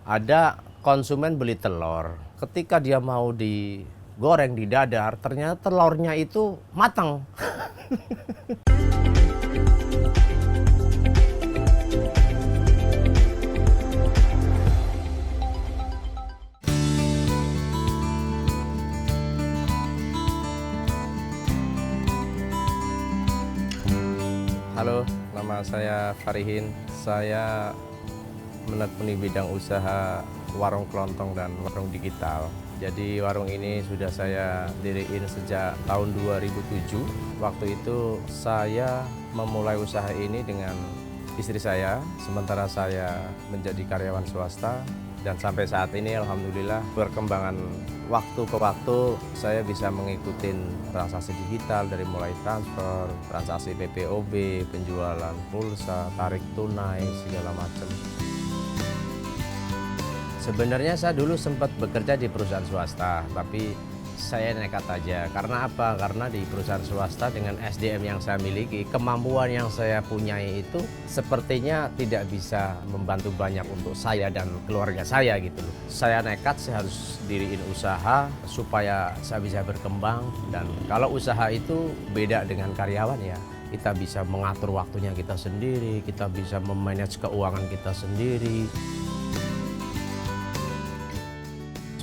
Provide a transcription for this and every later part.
Ada konsumen beli telur, ketika dia mau digoreng di dadar, ternyata telurnya itu matang. Halo, nama saya Farihin. Saya menekuni bidang usaha warung kelontong dan warung digital. Jadi warung ini sudah saya diriin sejak tahun 2007. Waktu itu saya memulai usaha ini dengan istri saya, sementara saya menjadi karyawan swasta. Dan sampai saat ini alhamdulillah perkembangan waktu ke waktu saya bisa mengikuti transaksi digital dari mulai transfer, transaksi PPOB, penjualan pulsa, tarik tunai, segala macam. Sebenarnya saya dulu sempat bekerja di perusahaan swasta, tapi saya nekat aja. Karena apa? Karena di perusahaan swasta dengan SDM yang saya miliki, kemampuan yang saya punyai itu sepertinya tidak bisa membantu banyak untuk saya dan keluarga saya gitu loh. Saya nekat, saya harus diriin usaha supaya saya bisa berkembang. Dan kalau usaha itu beda dengan karyawan ya. Kita bisa mengatur waktunya kita sendiri, kita bisa memanage keuangan kita sendiri.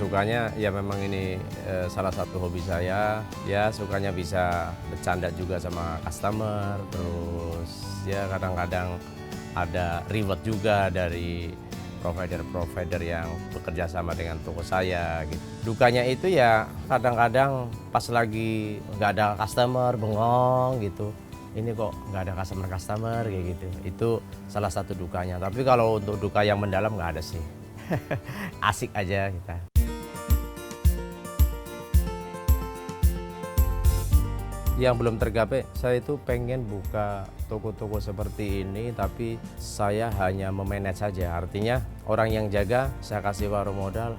Sukanya ya memang ini salah satu hobi saya, ya sukanya bisa bercanda juga sama customer, terus ya kadang-kadang ada reward juga dari provider-provider yang bekerja sama dengan toko saya gitu. Dukanya itu ya kadang-kadang pas lagi nggak ada customer, bengong gitu. Ini kok nggak ada customer kayak gitu. Itu salah satu dukanya. Tapi kalau untuk duka yang mendalam nggak ada sih. Asik aja kita. Yang belum tergapai, saya itu pengen buka toko-toko seperti ini, tapi saya hanya memanage saja. Artinya orang yang jaga, saya kasih warung modal,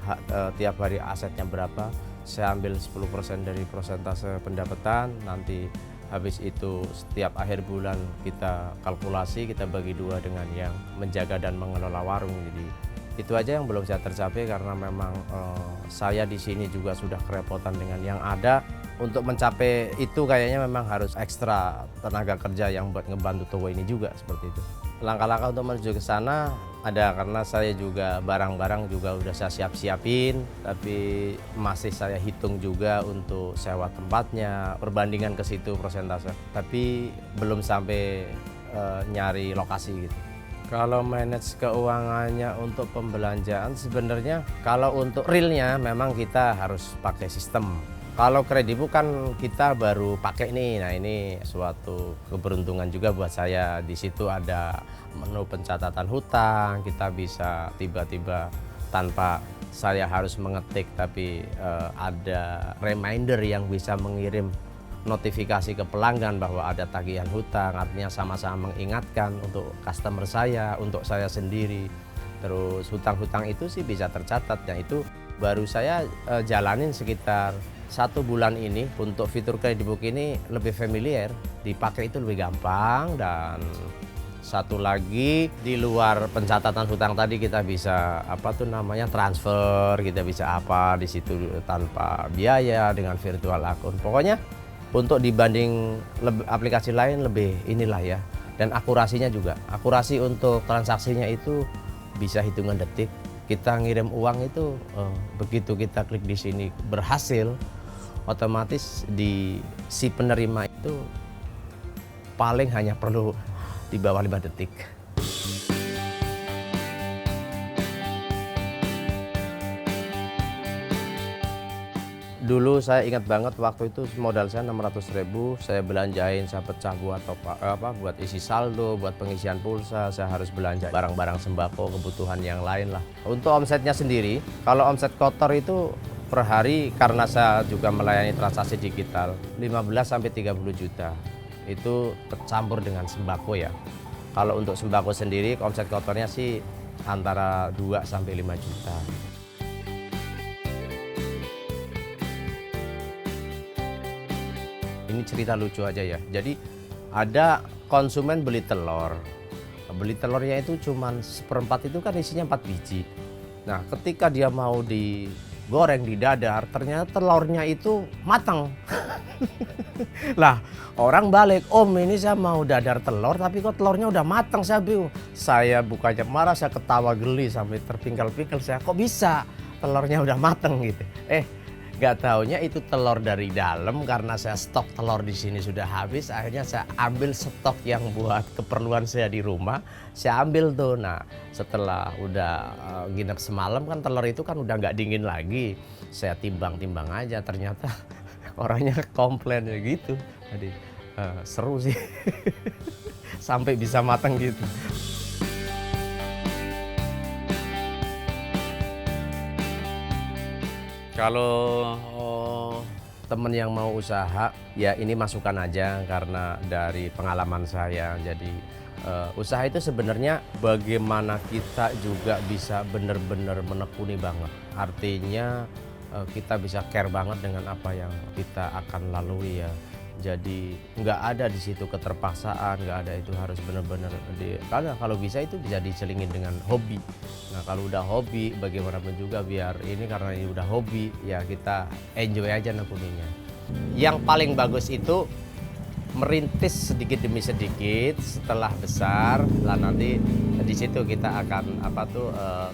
tiap hari asetnya berapa, saya ambil 10% dari persentase pendapatan, nanti habis itu setiap akhir bulan kita kalkulasi, kita bagi dua dengan yang menjaga dan mengelola warung. Jadi itu aja yang belum saya tercapai karena memang saya di sini juga sudah kerepotan dengan yang ada. Untuk mencapai itu kayaknya memang harus ekstra tenaga kerja yang buat ngebantu toko ini juga seperti itu. Langkah-langkah untuk menuju ke sana ada karena saya juga barang-barang juga udah saya siap-siapin, tapi masih saya hitung juga untuk sewa tempatnya, perbandingan ke situ persentase. Tapi belum sampai nyari lokasi gitu. Kalau manage keuangannya untuk pembelanjaan sebenarnya kalau untuk realnya memang kita harus pakai sistem. Kalau Kredibook kan kita baru pakai nih, nah ini suatu keberuntungan juga buat saya. Di situ ada menu pencatatan hutang, kita bisa tiba-tiba tanpa saya harus mengetik, tapi ada reminder yang bisa mengirim notifikasi ke pelanggan bahwa ada tagihan hutang, artinya sama-sama mengingatkan untuk customer saya, untuk saya sendiri. Terus hutang-hutang itu sih bisa tercatat, yang itu baru saya jalanin sekitar 1 bulan ini. Untuk fitur Kredibook ini lebih familiar, dipakai itu lebih gampang. Dan satu lagi di luar pencatatan hutang tadi kita bisa transfer, kita bisa di situ tanpa biaya dengan virtual akun. Pokoknya untuk dibanding aplikasi lain lebih inilah ya. Dan akurasinya juga, akurasi untuk transaksinya itu bisa hitungan detik. Kita ngirim uang itu begitu kita klik di sini berhasil, otomatis si penerima itu paling hanya perlu di bawah 5 detik. Dulu saya ingat banget waktu itu modal saya 600.000, saya belanjain, saya pecah buat isi saldo, buat pengisian pulsa, saya harus belanja barang-barang sembako, kebutuhan yang lain lah. Untuk omsetnya sendiri, kalau omset kotor itu per hari karena saya juga melayani transaksi digital 15-30 juta. Itu tercampur dengan sembako ya. Kalau untuk sembako sendiri omset kotornya sih antara 2-5 juta. Ini cerita lucu aja ya. Jadi ada konsumen beli telur. Beli telurnya itu cuman 1/4 itu kan isinya 4 biji. Nah, ketika dia mau digoreng, didadar, ternyata telurnya itu matang. Lah, orang balik, "Om, ini saya mau dadar telur tapi kok telurnya udah matang," saya bingung. Saya bukannya marah, saya ketawa geli sampai terpingkal-pingkal, saya, "Kok bisa telurnya udah matang?" gitu. Nggak taunya itu telur dari dalam, karena saya stok telur di sini sudah habis, akhirnya saya ambil stok yang buat keperluan saya di rumah, saya ambil tuh. Nah, setelah udah nginep semalam kan telur itu kan udah nggak dingin lagi, saya timbang-timbang aja, ternyata orangnya komplain ya gitu. Jadi seru sih, sampai bisa matang gitu. Kalau temen yang mau usaha, ya ini masukan aja karena dari pengalaman saya. Jadi usaha itu sebenarnya bagaimana kita juga bisa benar-benar menekuni banget. Artinya kita bisa care banget dengan apa yang kita akan lalui ya. Jadi nggak ada di situ keterpaksaan, nggak ada, itu harus benar-benar karena kalau bisa itu bisa diselingin dengan hobi. Nah, kalau udah hobi bagaimanapun juga biar ini, karena ini udah hobi ya kita enjoy aja nekuninya. Yang paling bagus itu merintis sedikit demi sedikit, setelah besar lah nanti di situ kita akan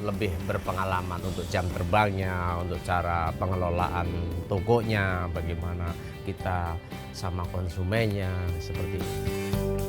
lebih berpengalaman untuk jam terbangnya, untuk cara pengelolaan tokonya, bagaimana kita sama konsumennya, seperti itu.